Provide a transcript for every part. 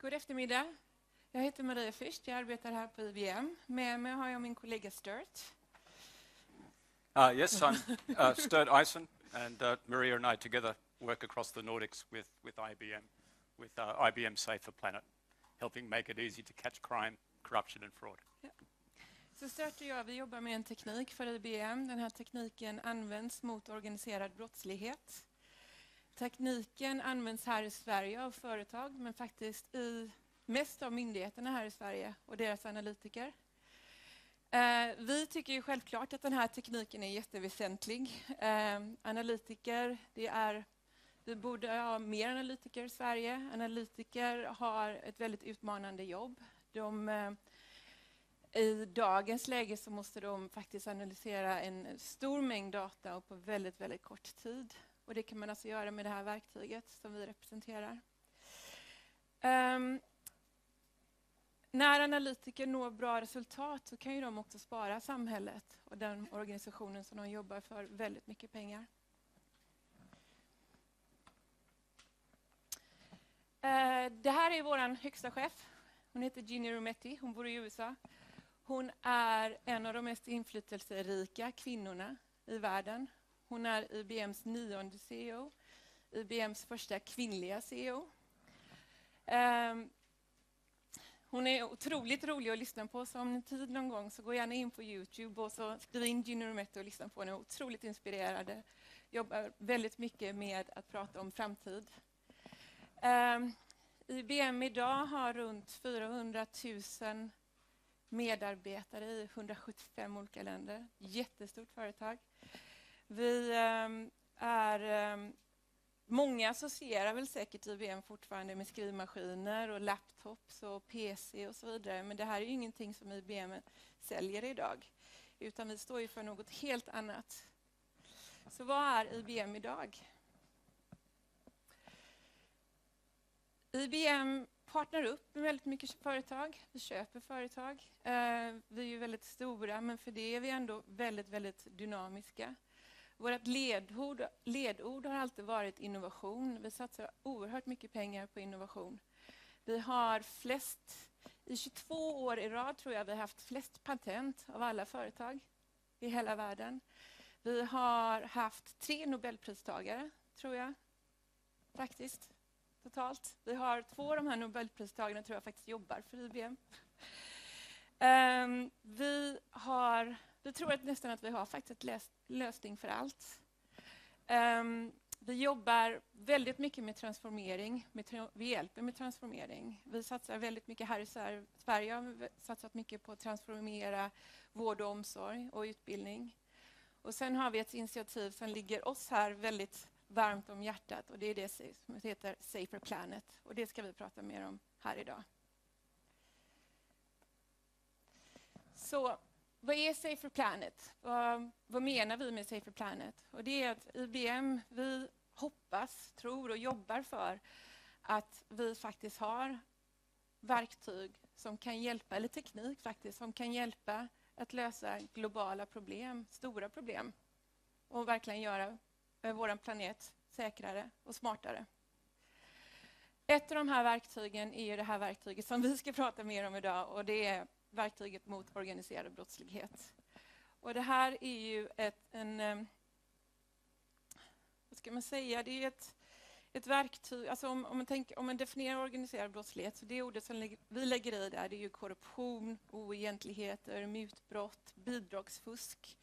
God eftermiddag. Jag heter Maria Fürst, jag arbetar här på IBM. Med mig har jag min kollega Sturt. Yes, I'm Sturt Eisen, and Maria and I together work across the Nordics with IBM, with IBM Safer Planet, helping make it easy to catch crime, corruption and fraud. Ja. Så Sturt och jag, vi jobbar med en teknik för IBM. Den här tekniken används mot organiserad brottslighet. Tekniken används här i Sverige av företag, men faktiskt mest av myndigheterna här i Sverige och deras analytiker. Vi tycker ju självklart att den här tekniken är jätteväsentlig. Analytiker, vi borde ha mer analytiker i Sverige. Analytiker har ett väldigt utmanande jobb. I dagens läge så måste de faktiskt analysera en stor mängd data och på väldigt, väldigt kort tid. Och det kan man alltså göra med det här verktyget som vi representerar. När analytiker når bra resultat så kan ju de också spara samhället och den organisationen som de jobbar för väldigt mycket pengar. Det här är vår högsta chef. Hon heter Ginny Rometty, hon bor i USA. Hon är en av de mest inflytelserika kvinnorna i världen. Hon är IBMs 9:e CEO, IBMs första kvinnliga CEO. Hon är otroligt rolig att lyssna på, så om ni tid någon gång så gå gärna in på YouTube och så skriv in Ginny Rometty och lyssna på henne. Otroligt inspirerande. Jobbar väldigt mycket med att prata om framtid. IBM idag har runt 400 000 medarbetare i 175 olika länder. Jättestort företag. Många associerar väl säkert IBM fortfarande med skrivmaskiner och laptops och PC och så vidare. Men det här är ju ingenting som IBM säljer idag. Utan vi står ju för något helt annat. Så vad är IBM idag? IBM partnerar upp med väldigt mycket företag. Vi köper företag. Vi är ju väldigt stora, men för det är vi ändå väldigt, väldigt dynamiska. Vårt ledord har alltid varit innovation. Vi satsar oerhört mycket pengar på innovation. Vi har i 22 år i rad tror jag vi har haft flest patent av alla företag i hela världen. Vi har haft 3 Nobelpristagare, tror jag, faktiskt, totalt. Vi har 2 av de här Nobelpristagarna tror jag faktiskt jobbar för IBM. Vi tror att nästan att vi har faktiskt lösning för allt. Vi jobbar väldigt mycket med transformering. Vi hjälper med transformering. Vi satsar väldigt mycket här i Sverige. Har vi satsat mycket på att transformera vård och omsorg och utbildning. Och sen har vi ett initiativ som ligger oss här väldigt varmt om hjärtat. Och det är det som heter Safer Planet. Och det ska vi prata mer om här idag. Så vad är Safer Planet? Vad menar vi med Safer Planet? Och det är att IBM, vi hoppas, tror och jobbar för att vi faktiskt har verktyg som kan hjälpa, eller teknik faktiskt, som kan hjälpa att lösa globala problem, stora problem. Och verkligen göra vår planet säkrare och smartare. Ett av de här verktygen är ju det här verktyget som vi ska prata mer om idag, och det är verktyget mot organiserad brottslighet. Och det här är ju vad ska man säga, det är ett verktyg, alltså om man definierar organiserad brottslighet, så det ordet som vi lägger i där, det är ju korruption, oegentligheter, mutbrott, bidragsfusk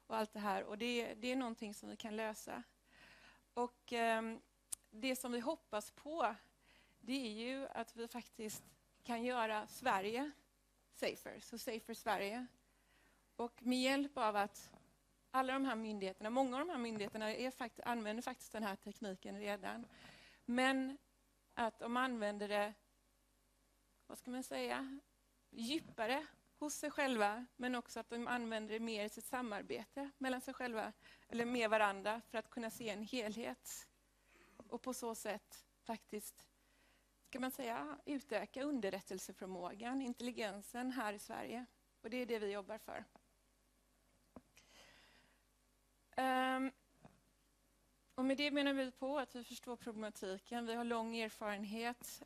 och allt det här. Och det är någonting som vi kan lösa. Och det som vi hoppas på, det är ju att vi faktiskt kan göra Sverige safer, så Safer Sverige. Och med hjälp av att alla de här myndigheterna, många av de här myndigheterna använder faktiskt den här tekniken redan. Men att de använder det, vad ska man säga, djupare hos sig själva, men också att de använder det mer i sitt samarbete mellan sig själva eller med varandra för att kunna se en helhet. Och på så sätt faktiskt, ska man säga, utöka underrättelseförmågan, intelligensen här i Sverige. Och det är det vi jobbar för. Och med det menar vi på att vi förstår problematiken. Vi har lång erfarenhet.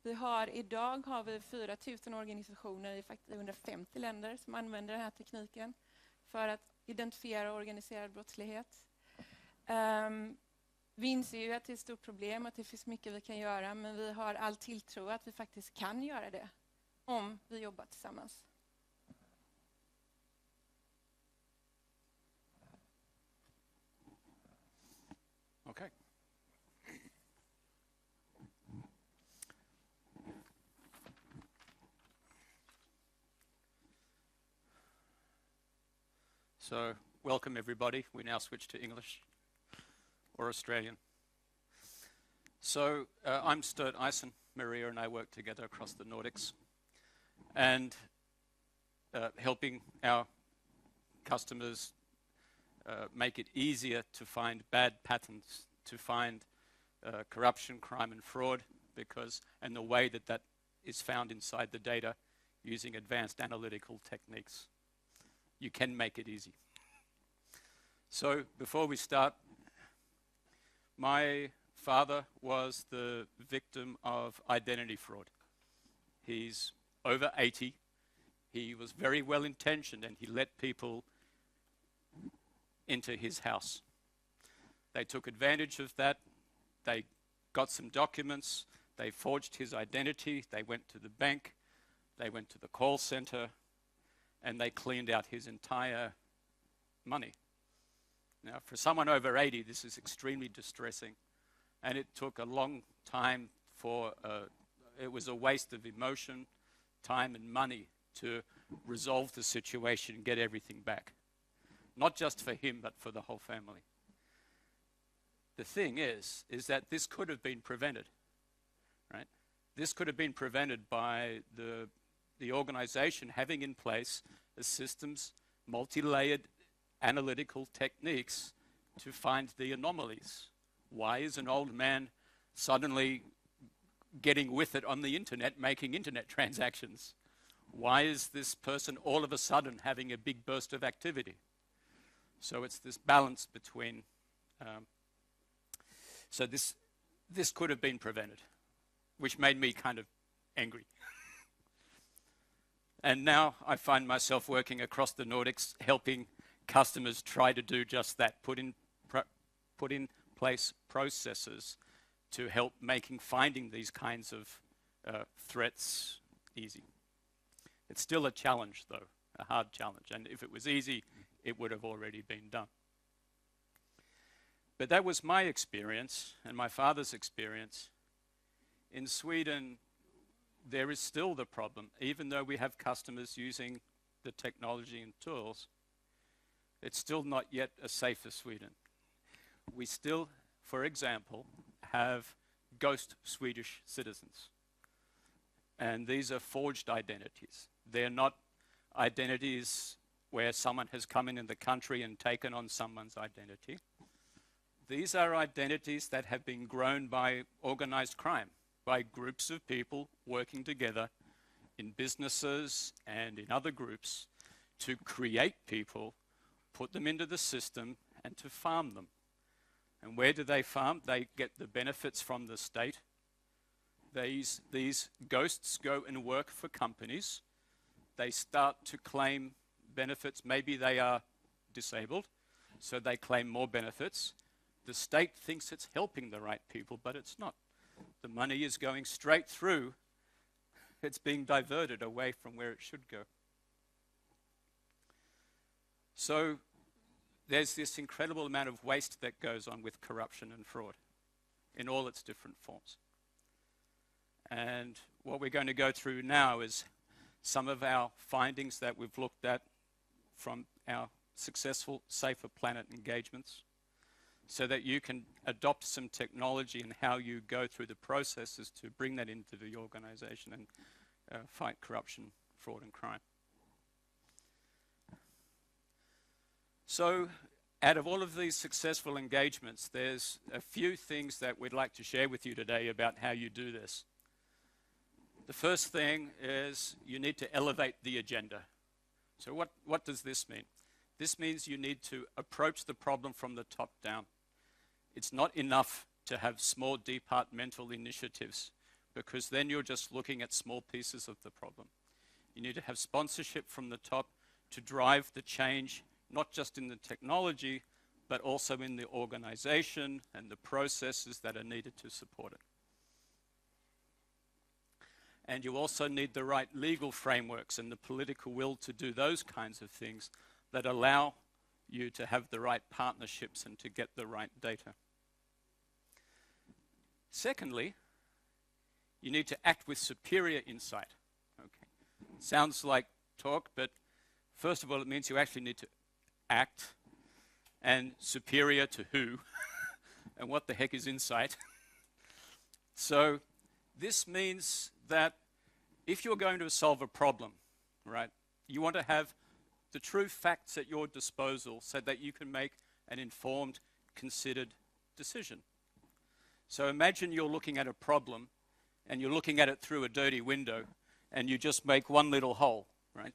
Idag har vi 4 000 organisationer i 150 länder som använder den här tekniken för att identifiera organiserad brottslighet. Vi inser ju att det är ett stort problem, att det finns mycket vi kan göra, men vi har all tilltro att vi faktiskt kan göra det om vi jobbar tillsammans. Okay. So, welcome everybody. We now switch to English or Australian. So, I'm Sturt Eisen. Maria and I work together across the Nordics and helping our customers make it easier to find bad patterns, to find corruption, crime and fraud, and the way that is found inside the data using advanced analytical techniques. You can make it easy. So before we start, my father was the victim of identity fraud. He's over 80. He was very well intentioned and he let people into his house. They took advantage of that. They got some documents. They forged his identity. They went to the bank. They went to the call center. And they cleaned out his entire money. Now, for someone over 80, this is extremely distressing. And it took a long time it was a waste of emotion, time and money to resolve the situation and get everything back. Not just for him, but for the whole family. The thing is that this could have been prevented, right? This could have been prevented by the organization having in place the systems, multi-layered analytical techniques to find the anomalies. Why is an old man suddenly getting with it on the internet, making internet transactions? Why is this person all of a sudden having a big burst of activity? So it's this balance between, so this could have been prevented, which made me kind of angry. And now I find myself working across the Nordics, helping customers try to do just that, put in place processes to help finding these kinds of threats easy. It's still a challenge, though, a hard challenge. And if it was easy, it would have already been done. But that was my experience and my father's experience. In Sweden, there is still the problem, even though we have customers using the technology and tools, it's still not yet as safe as Sweden. We still, for example, have ghost Swedish citizens. And these are forged identities. They're not identities where someone has come in the country and taken on someone's identity. These are identities that have been grown by organized crime, by groups of people working together in businesses and in other groups to create people, put them into the system, and to farm them. And where do they farm? They get the benefits from the state. These ghosts go and work for companies. They start to claim benefits. Maybe they are disabled, so they claim more benefits. The state thinks it's helping the right people, but it's not. The money is going straight through. It's being diverted away from where it should go. So there's this incredible amount of waste that goes on with corruption and fraud in all its different forms. And what we're going to go through now is some of our findings that we've looked at from our successful Safer Planet engagements, so that you can adopt some technology in how you go through the processes to bring that into the organization and fight corruption, fraud, and crime. So, out of all of these successful engagements, there's a few things that we'd like to share with you today about how you do this. The first thing is you need to elevate the agenda. So what does this mean? This means you need to approach the problem from the top down. It's not enough to have small departmental initiatives because then you're just looking at small pieces of the problem. You need to have sponsorship from the top to drive the change, not just in the technology, but also in the organization and the processes that are needed to support it. And you also need the right legal frameworks and the political will to do those kinds of things that allow you to have the right partnerships and to get the right data. Secondly, you need to act with superior insight. Okay. Sounds like talk, but first of all, it means you actually need to act, and superior to who, and what the heck is insight? So this means that if you're going to solve a problem, right, you want to have the true facts at your disposal so that you can make an informed, considered decision. So imagine you're looking at a problem and you're looking at it through a dirty window and you just make one little hole, right?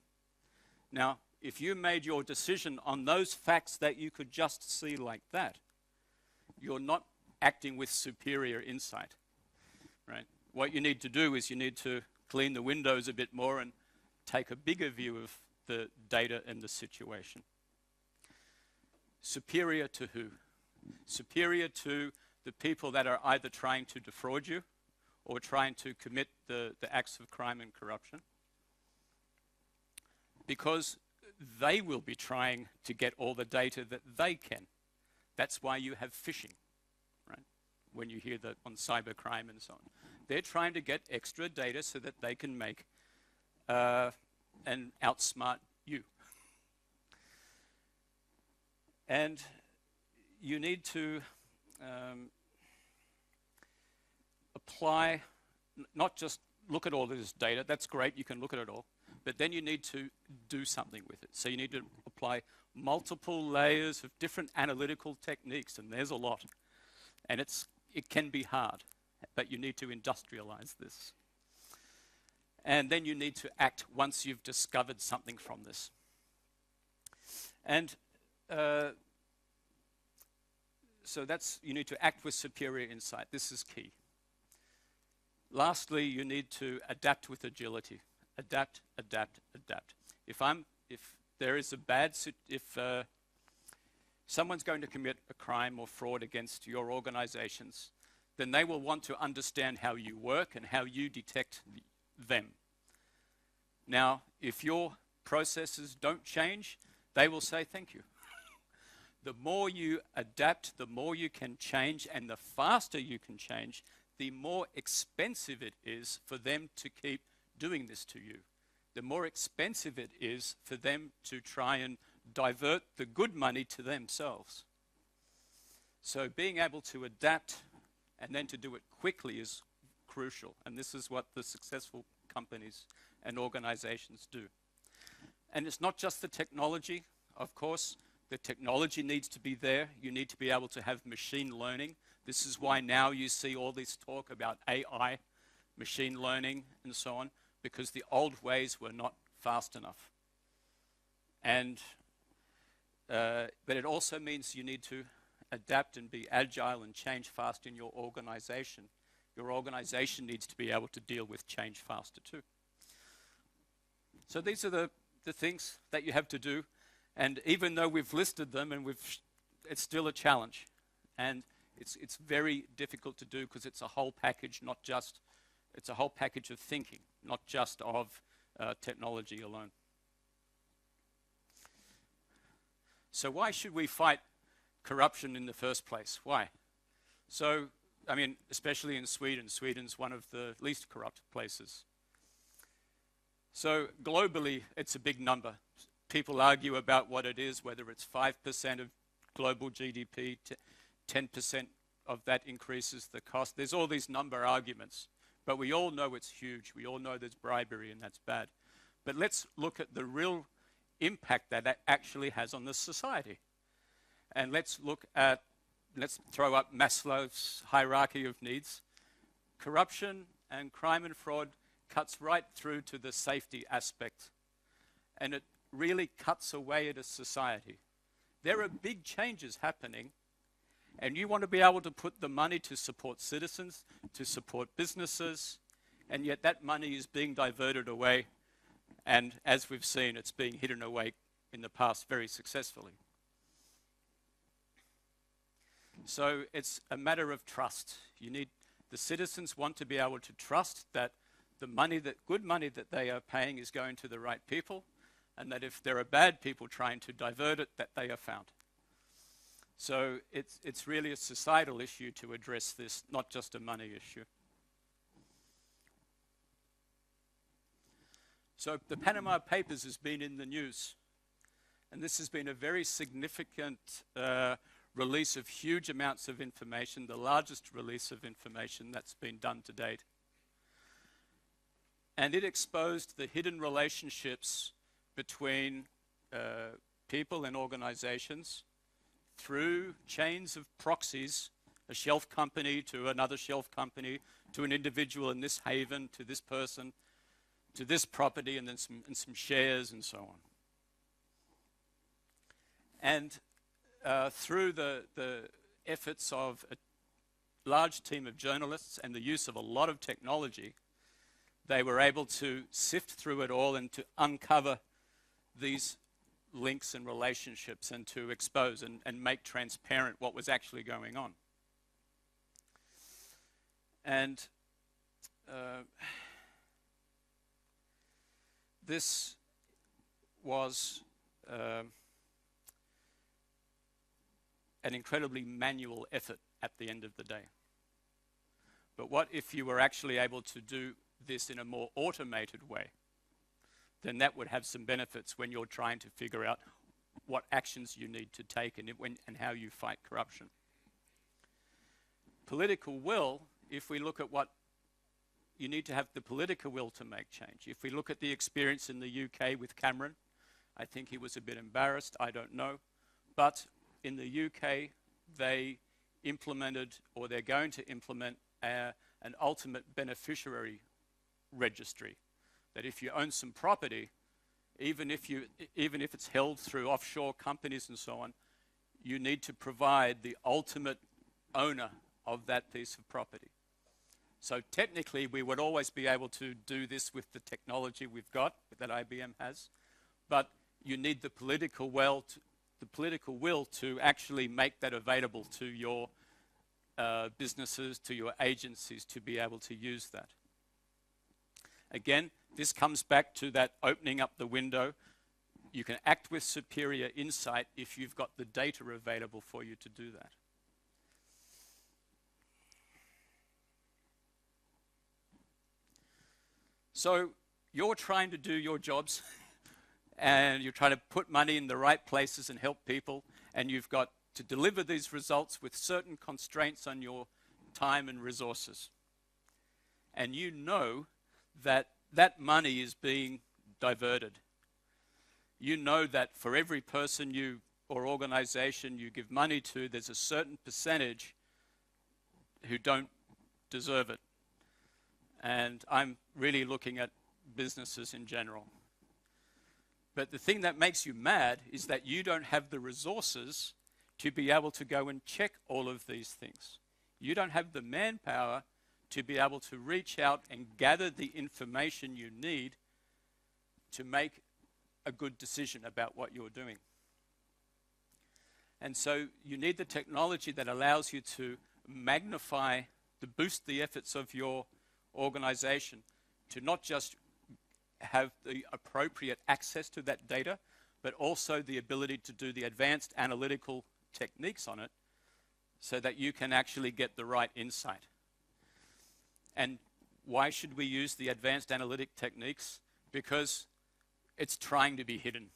Now, if you made your decision on those facts that you could just see like that, you're not acting with superior insight, right? What you need to do is you need to clean the windows a bit more and take a bigger view of the data and the situation. Superior to who? Superior to the people that are either trying to defraud you or trying to commit the acts of crime and corruption. Because they will be trying to get all the data that they can. That's why you have phishing, right? When you hear that on cybercrime and so on. They're trying to get extra data so that they can make and outsmart you. And you need to apply, not just look at all this data, that's great, you can look at it all, but then you need to do something with it. So you need to apply multiple layers of different analytical techniques, and there's a lot. And it can be hard, but you need to industrialize this. And then you need to act once you've discovered something from this. And so you need to act with superior insight. This is key. Lastly, you need to adapt with agility. Adapt, adapt, adapt. If someone's going to commit a crime or fraud against your organizations, then they will want to understand how you work and how you detect them. Now, if your processes don't change, they will say thank you. The more you adapt, the more you can change, and the faster you can change, the more expensive it is for them to keep doing this to you. The more expensive it is for them to try and divert the good money to themselves. So being able to adapt and then to do it quickly is crucial. And this is what the successful companies and organizations do. And it's not just the technology, of course. The technology needs to be there. You need to be able to have machine learning. This is why now you see all this talk about AI, machine learning, and so on, because the old ways were not fast enough. And but it also means you need to adapt and be agile and change fast in your organization. Your organization needs to be able to deal with change faster too. So these are the things that you have to do. And even though we've listed them, and it's still a challenge. And it's very difficult to do because it's a whole package, it's a whole package of thinking, not just of technology alone. So why should we fight corruption in the first place? Why? So, I mean, especially in Sweden. Sweden's one of the least corrupt places. So globally, it's a big number. People argue about what it is, whether it's 5% of global GDP, 10% of that increases the cost. There's all these number arguments, but we all know it's huge. We all know there's bribery and that's bad. But let's look at the real impact that it actually has on the society. And let's throw up Maslow's hierarchy of needs. Corruption and crime and fraud cuts right through to the safety aspect. And it really cuts away at a society. There are big changes happening, and you want to be able to put the money to support citizens, to support businesses, and yet that money is being diverted away, and as we've seen, it's being hidden away in the past very successfully. So it's a matter of trust. The citizens want to be able to trust that good money that they are paying is going to the right people, and that if there are bad people trying to divert it, that they are found. So it's really a societal issue to address this, not just a money issue. So the Panama Papers has been in the news, and this has been a very significant release of huge amounts of information, the largest release of information that's been done to date. And it exposed the hidden relationships between people and organizations through chains of proxies, a shelf company to another shelf company, to an individual in this haven, to this person, to this property, and then some shares and so on. And through the efforts of a large team of journalists and the use of a lot of technology, they were able to sift through it all and to uncover these links and relationships and to expose and make transparent what was actually going on. And this was an incredibly manual effort at the end of the day. But what if you were actually able to do this in a more automated way? Then that would have some benefits when you're trying to figure out what actions you need to take and how you fight corruption. Political will, if we look at what you need to have the political will to make change. If we look at the experience in the UK with Cameron, I think he was a bit embarrassed, I don't know. But in the UK, they implemented, or they're going to implement, an ultimate beneficiary registry. That if you own some property, even if it's held through offshore companies and so on, you need to provide the ultimate owner of that piece of property. So technically, we would always be able to do this with the technology we've got, that IBM has, but you need the political will to actually make that available to your businesses, to your agencies, to be able to use that. Again, this comes back to that opening up the window. You can act with superior insight if you've got the data available for you to do that. So you're trying to do your jobs and you're trying to put money in the right places and help people, and you've got to deliver these results with certain constraints on your time and resources. And you know that that money is being diverted. You know that for every person or organization you give money to, there's a certain percentage who don't deserve it. And I'm really looking at businesses in general. But the thing that makes you mad is that you don't have the resources to be able to go and check all of these things. You don't have the manpower to be able to reach out and gather the information you need to make a good decision about what you're doing. And so you need the technology that allows you to magnify, to boost the efforts of your organization, to not just have the appropriate access to that data, but also the ability to do the advanced analytical techniques on it so that you can actually get the right insight. And why should we use the advanced analytic techniques? Because it's trying to be hidden.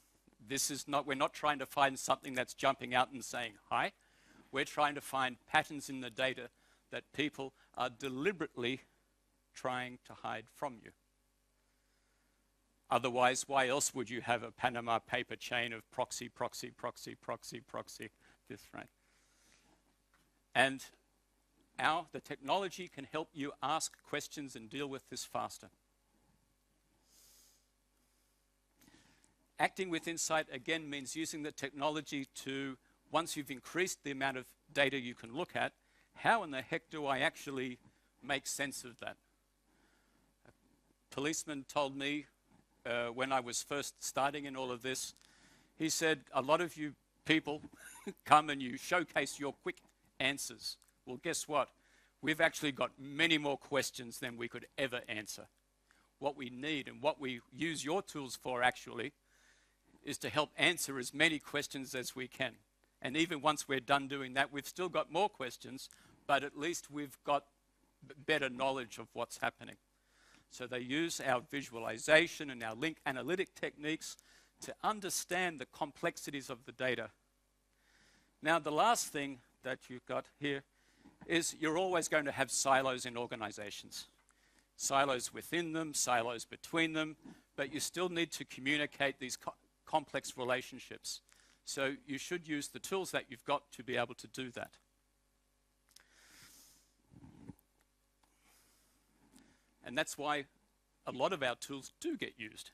We're not trying to find something that's jumping out and saying, hi. We're trying to find patterns in the data that people are deliberately trying to hide from you. Otherwise, why else would you have a Panama paper chain of proxy, this, right? And the technology can help you ask questions and deal with this faster. Acting with insight, again, means using the technology to, once you've increased the amount of data you can look at, how in the heck do I actually make sense of that? policeman told me when I was first starting in all of this. He said, a lot of you people come and you showcase your quick answers. Well, guess what? We've actually got many more questions than we could ever answer. What we need and what we use your tools for actually is to help answer as many questions as we can. And even once we're done doing that, we've still got more questions, but at least we've got better knowledge of what's happening. So they use our visualization and our link analytic techniques to understand the complexities of the data. Now, the last thing that you've got here is you're always going to have silos in organizations. Silos within them, silos between them, but you still need to communicate these complex relationships. So you should use the tools that you've got to be able to do that. And that's why a lot of our tools do get used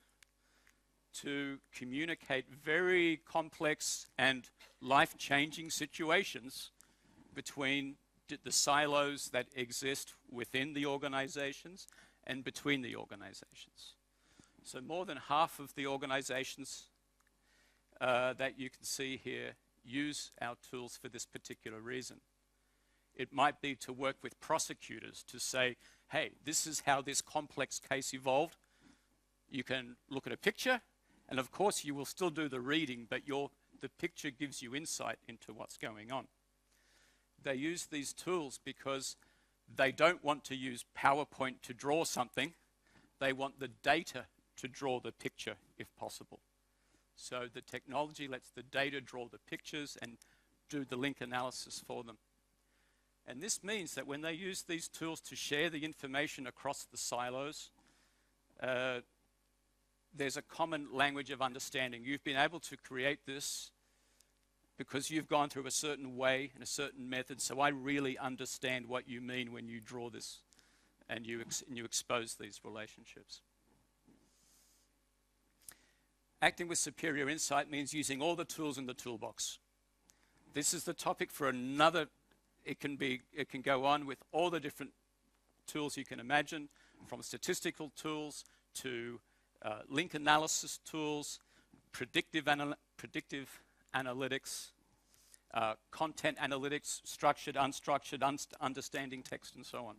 to communicate very complex and life-changing situations between the silos that exist within the organizations and between the organizations. So more than half of the organizations that you can see here use our tools for this particular reason. It might be to work with prosecutors to say, hey, this is how this complex case evolved. You can look at a picture, and of course you will still do the reading, but the picture gives you insight into what's going on. They use these tools because they don't want to use PowerPoint to draw something. They want the data to draw the picture, if possible. So the technology lets the data draw the pictures and do the link analysis for them. And this means that when they use these tools to share the information across the silos, there's a common language of understanding. You've been able to create this because you've gone through a certain way and a certain method, so I really understand what you mean when you draw this and you expose these relationships. Acting with superior insight means using all the tools in the toolbox. This is the topic for another. It can go on with all the different tools you can imagine, from statistical tools to link analysis tools, predictive analytics, content analytics, structured, unstructured, understanding text, and so on.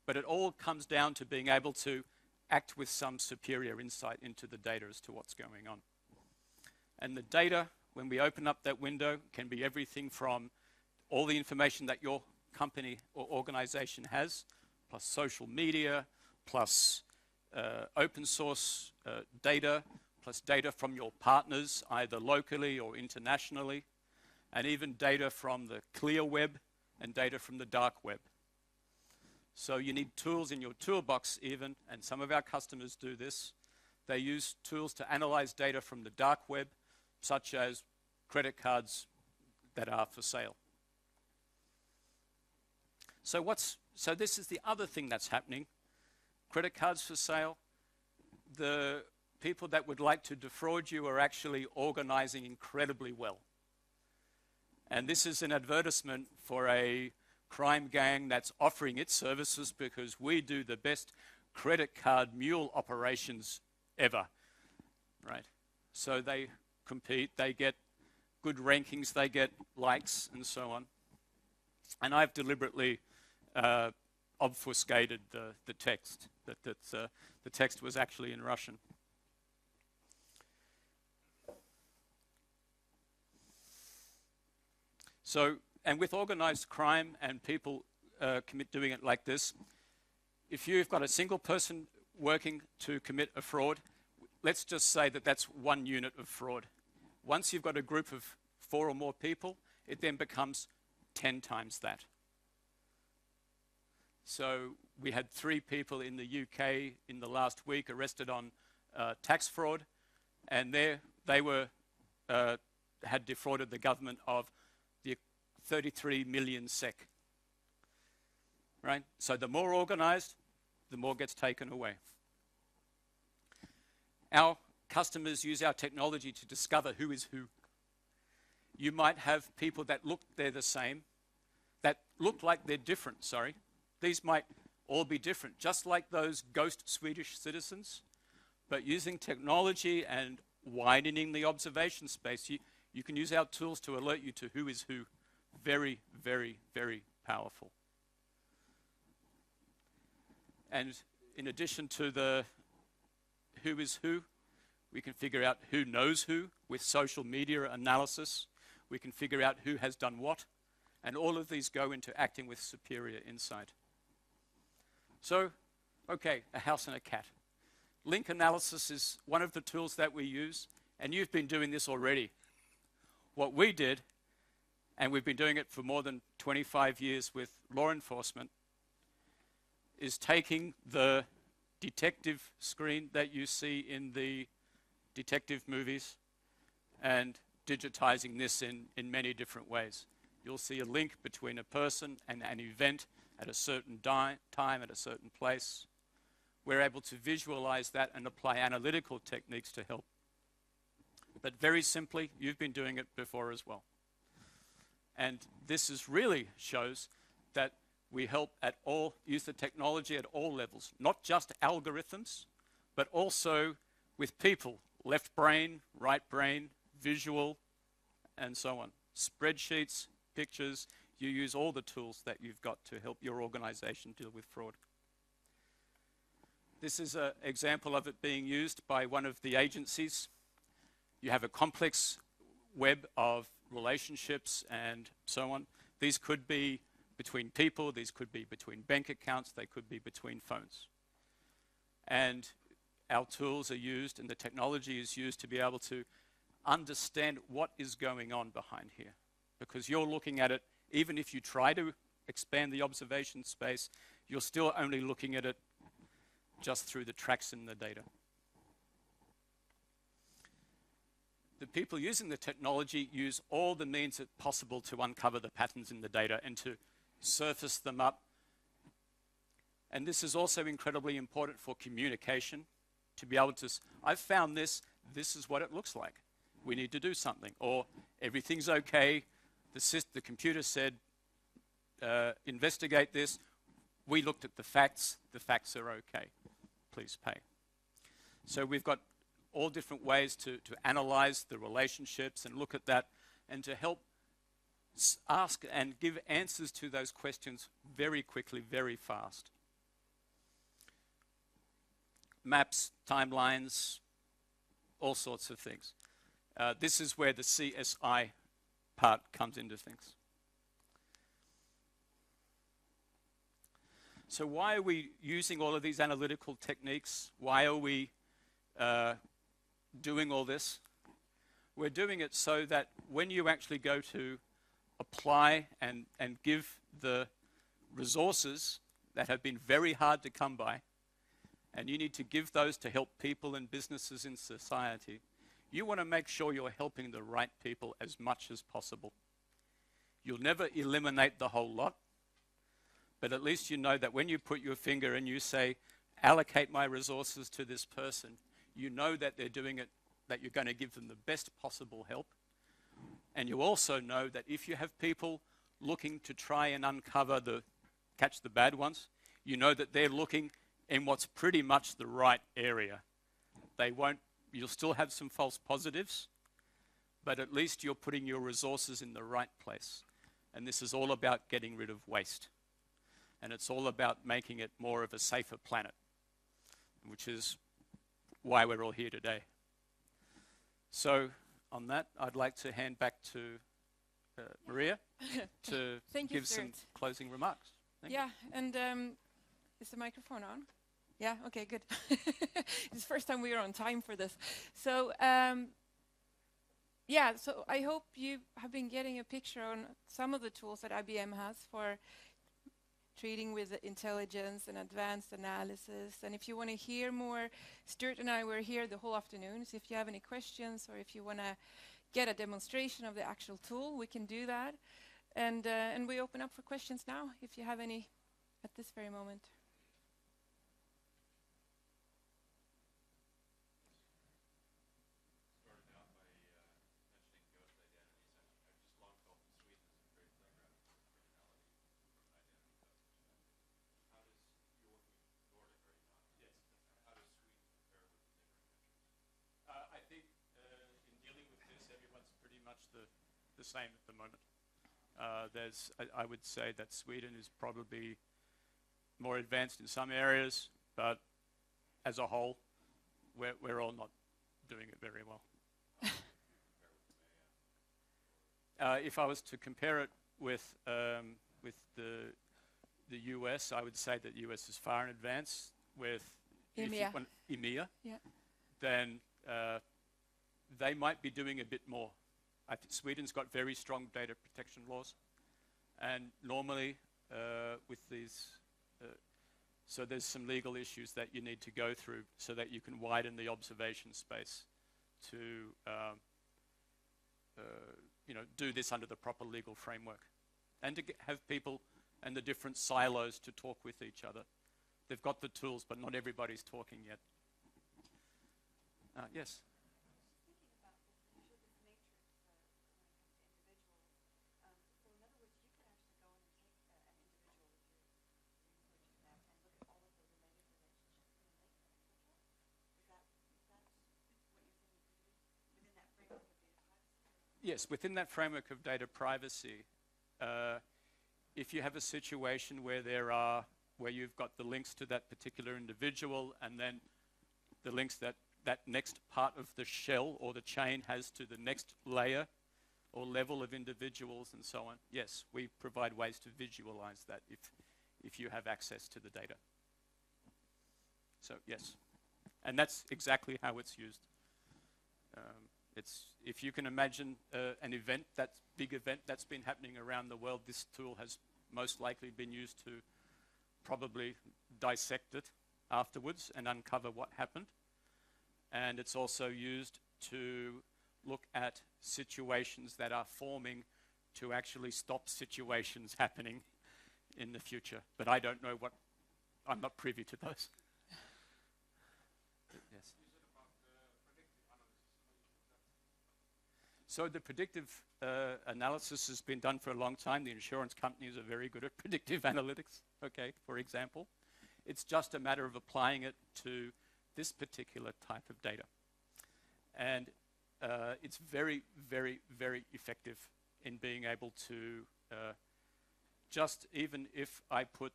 But it all comes down to being able to act with some superior insight into the data as to what's going on. And the data, when we open up that window, can be everything from all the information that your company or organization has, plus social media, plus open source data, plus data from your partners, either locally or internationally, and even data from the clear web and data from the dark web. So you need tools in your toolbox even, and some of our customers do this. They use tools to analyze data from the dark web, such as credit cards that are for sale. So this is the other thing that's happening. Credit cards for sale. The people that would like to defraud you are actually organizing incredibly well. And this is an advertisement for a crime gang that's offering its services because we do the best credit card mule operations ever, right? So they compete, they get good rankings, they get likes and so on. And I've deliberately obfuscated the text, the text was actually in Russian. So, and with organized crime and people doing it like this, if you've got a single person working to commit a fraud, let's just say that that's one unit of fraud. Once you've got a group of 4 or more people, it then becomes 10 times that. So we had 3 people in the UK in the last week arrested on tax fraud, and they were had defrauded the government of the 33 million SEK. Right? So the more organized, the more gets taken away. Our customers use our technology to discover who is who. You might have people that look they're the same, that look like they're different, sorry. These might all be different, just like those ghost Swedish citizens, but using technology and widening the observation space, you can use our tools to alert you to who is who. Very, very, very powerful. And in addition to the who is who, we can figure out who knows who with social media analysis. We can figure out who has done what. And all of these go into acting with superior insight. So, okay, a house and a cat. Link analysis is one of the tools that we use, and you've been doing this already. What we did, and we've been doing it for more than 25 years with law enforcement, is taking the detective screen that you see in the detective movies and digitizing this in many different ways. You'll see a link between a person and an event at a certain time, at a certain place. We're able to visualize that and apply analytical techniques to help. But very simply, you've been doing it before as well. And this is really shows that we help at all, use the technology at all levels, not just algorithms, but also with people, left brain, right brain, visual, and so on. Spreadsheets, pictures, you use all the tools that you've got to help your organization deal with fraud. This is an example of it being used by one of the agencies. You have a complex web of relationships and so on. These could be between people, these could be between bank accounts, they could be between phones. And our tools are used and the technology is used to be able to understand what is going on behind here. Because you're looking at it, even if you try to expand the observation space, you're still only looking at it just through the tracks in the data. The people using the technology use all the means possible to uncover the patterns in the data and to surface them up. And this is also incredibly important for communication, to be able to, I've found this is what it looks like. We need to do something. Or everything's okay, the computer said, investigate this. We looked at the facts are okay. Please pay. So we've got all different ways to analyze the relationships and look at that and to help ask and give answers to those questions very quickly, very fast. Maps, timelines, all sorts of things. This is where the CSI part comes into things. So why are we using all of these analytical techniques? Why are we doing all this? We're doing it so that when you actually go to apply and give the resources that have been very hard to come by, and you need to give those to help people and businesses in society, you want to make sure you're helping the right people as much as possible. You'll never eliminate the whole lot, but at least you know that when you put your finger and you say, allocate my resources to this person, you know that they're doing it, that you're going to give them the best possible help. And you also know that if you have people looking to try and uncover catch the bad ones, you know that they're looking in what's pretty much the right area. You'll still have some false positives, but at least you're putting your resources in the right place. And this is all about getting rid of waste. And it's all about making it more of a safer planet, which is why we're all here today. So on that, I'd like to hand back to Maria to give some closing remarks. Thank you. And is the microphone on? Yeah, okay, good. It's the first time we are on time for this. So, so I hope you have been getting a picture on some of the tools that IBM has for treating with intelligence and advanced analysis. And if you want to hear more, Stuart and I were here the whole afternoon, so if you have any questions or if you want to get a demonstration of the actual tool, we can do that. And we open up for questions now, if you have any at this very moment. the same at the moment. I would say that Sweden is probably more advanced in some areas, but as a whole, we're all not doing it very well. If I was to compare it with the US, I would say that the US is far in advance with EMEA. Yeah. Then they might be doing a bit more. I think Sweden's got very strong data protection laws, and normally with these, so there's some legal issues that you need to go through so that you can widen the observation space to do this under the proper legal framework, and to have people and the different silos to talk with each other. They've got the tools, but not everybody's talking yet. Yes? Yes, within that framework of data privacy, if you have a situation where you've got the links to that particular individual, and then the links that next part of the shell or the chain has to the next layer or level of individuals and so on, yes, we provide ways to visualize that if you have access to the data. So yes, and that's exactly how it's used. If you can imagine an event, that big event that's been happening around the world, this tool has most likely been used to probably dissect it afterwards and uncover what happened. And it's also used to look at situations that are forming to actually stop situations happening in the future. But I don't know I'm not privy to those. Yes. So the predictive analysis has been done for a long time. The insurance companies are very good at predictive analytics, okay, for example. It's just a matter of applying it to this particular type of data. And it's very, very, very effective in being able to just, even if I put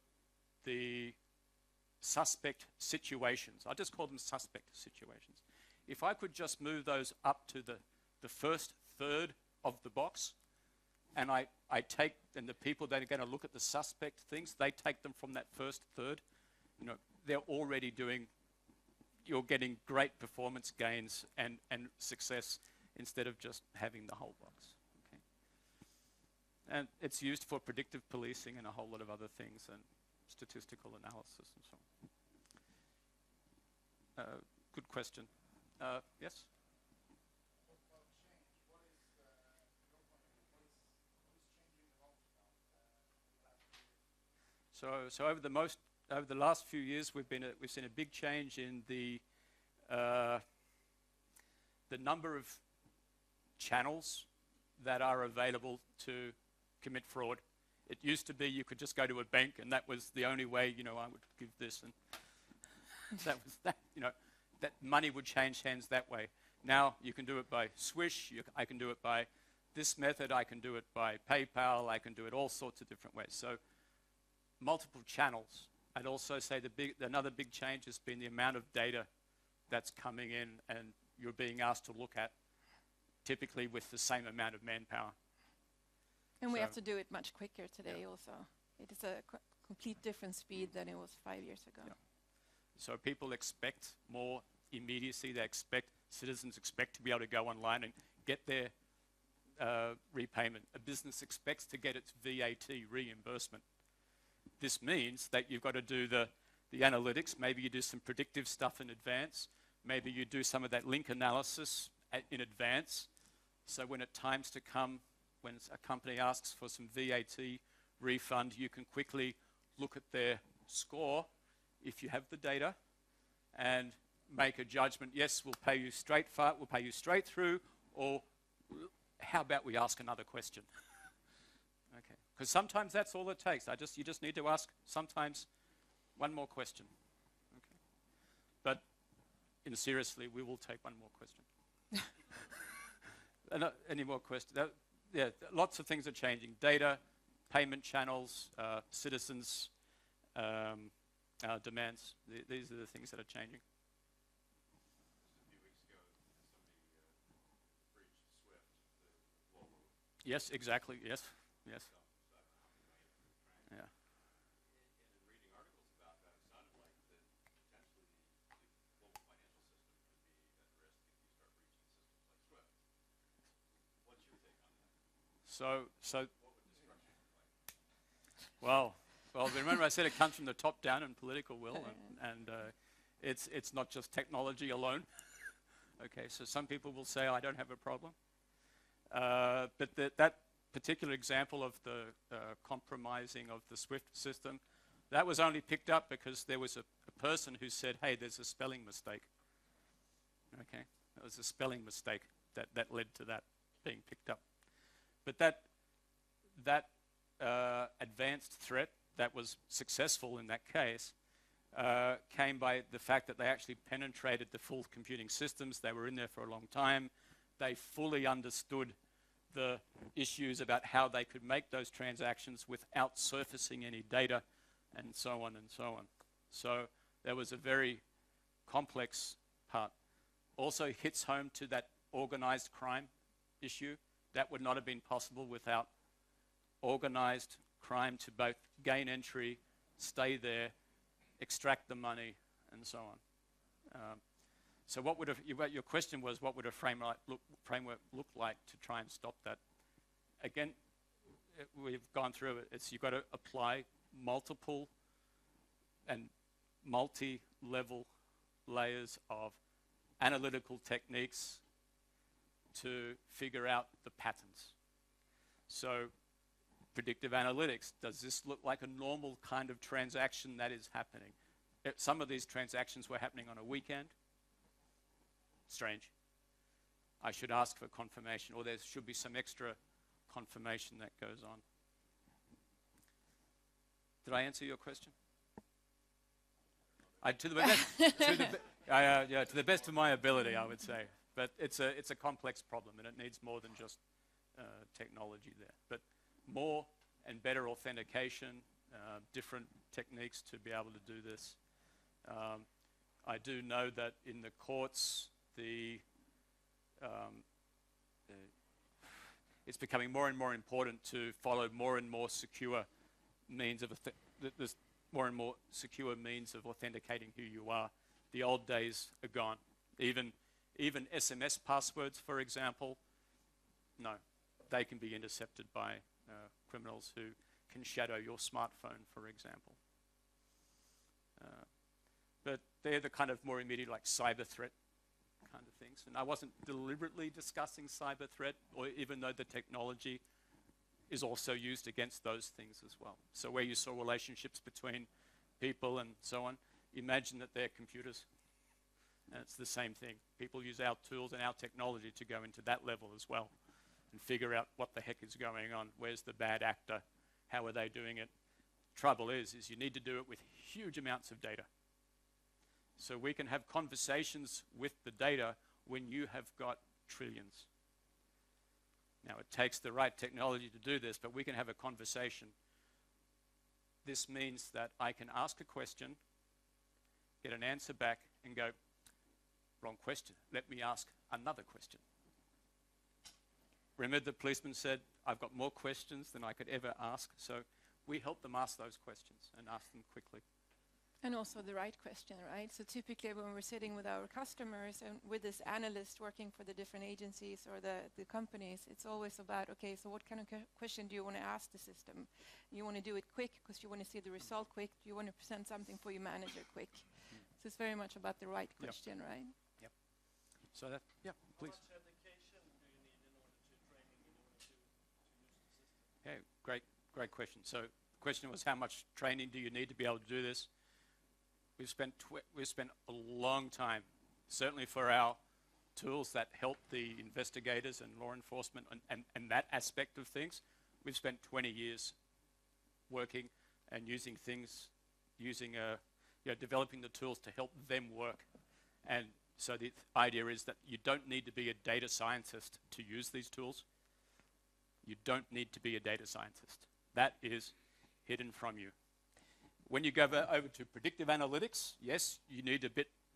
the suspect situations, I'll just call them suspect situations. If I could just move those up to the first third of the box, and I take, and the people that are going to look at the suspect things, they take them from that first third, they're already you're getting great performance gains and success instead of just having the whole box. Okay. And it's used for predictive policing and a whole lot of other things, and statistical analysis and so on. Good question. Yes? So over the last few years, we've seen a big change in the number of channels that are available to commit fraud. It used to be you could just go to a bank, and that was the only way, I would give this, and that money would change hands that way. Now you can do it by Swish. I can do it by this method. I can do it by PayPal. I can do it all sorts of different ways. So multiple channels. I'd also say another big change has been the amount of data that's coming in and you're being asked to look at, typically with the same amount of manpower. And we have to do it much quicker today also. It is a complete different speed than it was 5 years ago. Yeah. So people expect more immediacy. Citizens expect to be able to go online and get their repayment. A business expects to get its VAT reimbursement. This means that you've got to do the analytics. Maybe you do some predictive stuff in advance. Maybe you do some of that link analysis in advance. So when it times to come, when a company asks for some VAT refund, you can quickly look at their score if you have the data and make a judgment. Yes, we'll pay you we'll pay you straight through, or how about we ask another question? Okay, because sometimes that's all it takes. You just need to ask sometimes one more question. Okay, but seriously, we will take one more question. Any more questions? Yeah, lots of things are changing. Data, payment channels, citizens' demands. These are the things that are changing. Yes, exactly. Yes, yes. Yeah. So, well, remember I said it comes from the top down in political will, and it's not just technology alone. Okay, so some people will say I don't have a problem, but that particular example of the compromising of the SWIFT system, that was only picked up because there was a person who said, hey, there's a spelling mistake. Okay, that was a spelling mistake that led to that being picked up. But that advanced threat that was successful in that case came by the fact that they actually penetrated the full computing systems. They were in there for a long time. They fully understood the issues about how they could make those transactions without surfacing any data, and so on and so on. So there was a very complex part. Also hits home to that organized crime issue. That would not have been possible without organized crime to both gain entry, stay there, extract the money, and so on. So what would your question was, what would a framework look like to try and stop that? Again, we've gone through it. You've got to apply multiple and multi-level layers of analytical techniques to figure out the patterns. So predictive analytics, does this look like a normal kind of transaction that is happening? Some of these transactions were happening on a weekend. Strange. I should ask for confirmation, or there should be some extra confirmation that goes on. Did I answer your question? To the best of my ability, I would say. But it's a complex problem, and it needs more than just technology there. But more and better authentication, different techniques to be able to do this. I do know that in the courts, it's becoming more and more important to follow more and more secure means of there's more and more secure means of authenticating who you are. The old days are gone. Even SMS passwords, for example, no, they can be intercepted by criminals who can shadow your smartphone, for example. But they're the kind of more immediate, like cyber threat kind of things. And I wasn't deliberately discussing cyber threat, or even though the technology is also used against those things as well. So where you saw relationships between people and so on, imagine that they're computers. And it's the same thing. People use our tools and our technology to go into that level as well and figure out what the heck is going on. Where's the bad actor? How are they doing it? Trouble is you need to do it with huge amounts of data. So we can have conversations with the data when you have got trillions. Now, it takes the right technology to do this, but we can have a conversation. This means that I can ask a question, get an answer back, and go, wrong question. Let me ask another question. Remember the policeman said, I've got more questions than I could ever ask. So we help them ask those questions and ask them quickly. And also the right question, right? So typically when we're sitting with our customers and with this analyst working for the different agencies or the companies, it's always about, okay, so what kind of question do you want to ask the system? You want to do it quick because you want to see the result quick. You want to present something for your manager quick. So it's very much about the right question, right? Yep. So that, yeah, please. How much education do you need in order to training in order to use the system? Okay, great question. So the question was, how much training do you need to be able to do this? We've spent a long time, certainly for our tools that help the investigators and law enforcement and that aspect of things. We've spent 20 years working and using things, developing the tools to help them work. And So the idea is that you don't need to be a data scientist to use these tools. You don't need to be a data scientist. That is hidden from you. When you go over to predictive analytics, yes, you need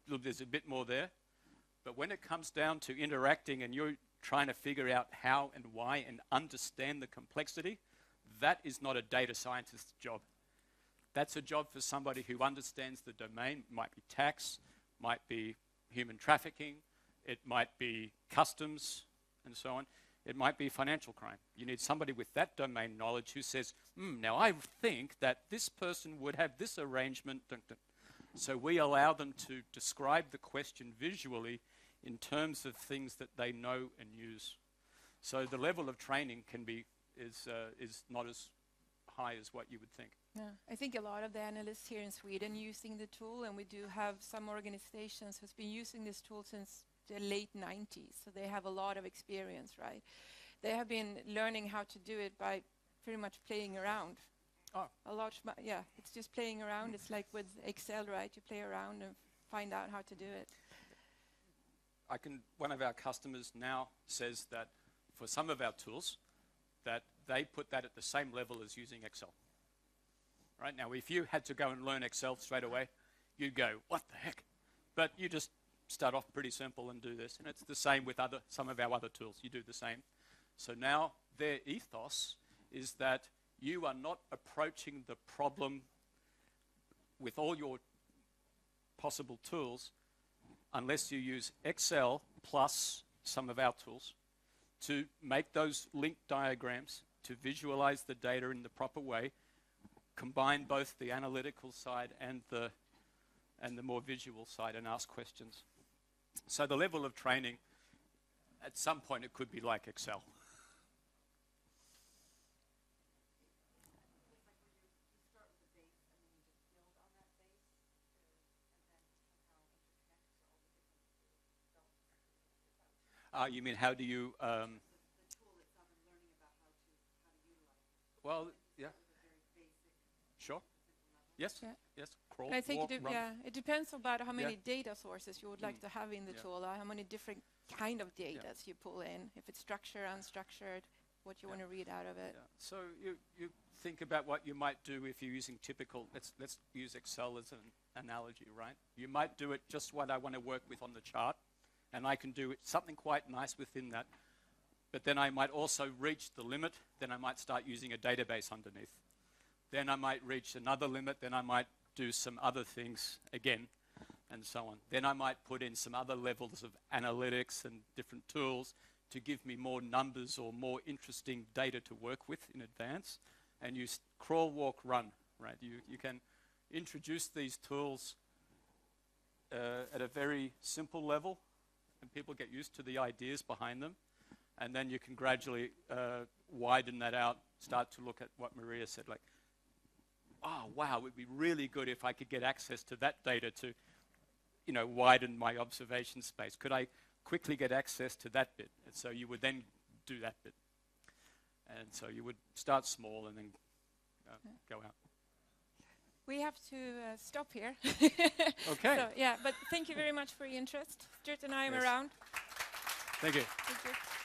there's a bit more there. But when it comes down to interacting and you're trying to figure out how and why and understand the complexity, that is not a data scientist's job. That's a job for somebody who understands the domain. It might be tax, might be human trafficking, it might be customs, and so on. It might be financial crime. You need somebody with that domain knowledge who says, now I think that this person would have this arrangement. So we allow them to describe the question visually in terms of things that they know and use. So the level of training is not as high as what you would think. Yeah, I think a lot of the analysts here in Sweden using the tool, and we do have some organizations who's been using this tool since the late 90s, so they have a lot of experience, right? They have been learning how to do it by pretty much playing around. Oh. Yeah, it's just playing around. It's like with Excel, right? You play around and find out how to do it. One of our customers now says that for some of our tools, that they put that at the same level as using Excel. Right now, if you had to go and learn Excel straight away, you'd go, what the heck? But you just start off pretty simple and do this. And it's the same with some of our other tools. You do the same. So now their ethos is that you are not approaching the problem with all your possible tools unless you use Excel plus some of our tools to make those link diagrams, to visualize the data in the proper way, combine both the analytical side and the more visual side, and ask questions. So the level of training, at some point it could be like Excel. You mean how do you... the tool itself and learning about how to utilize it. well, yeah, Very basic, sure. simple level. Yes, Yeah. yes. Crawl, And I think walk, run. it depends about how many Yeah. data sources you would like to have in the Yeah. tool, how many different kind of data you pull in, if it's structured, unstructured, what you want to read out of it. Yeah. So you think about what you might do if you're using typical, let's use Excel as an analogy, right? You might do it just what I want to work with on the chart, and I can do something quite nice within that. But then I might also reach the limit, then I might start using a database underneath. Then I might reach another limit, then I might do some other things again, and so on. Then I might put in some other levels of analytics and different tools to give me more numbers or more interesting data to work with in advance. And you crawl, walk, run, right? You can introduce these tools at a very simple level, and people get used to the ideas behind them. And then you can gradually widen that out, start to look at what Maria said, like, oh, wow, it would be really good if I could get access to that data to, widen my observation space. Could I quickly get access to that bit? And so you would then do that bit. And so you would start small and then go out. We have to stop here. Okay. So, yeah, but thank you very much for your interest. Stuart and I am Yes. around. Thank you. Thank you.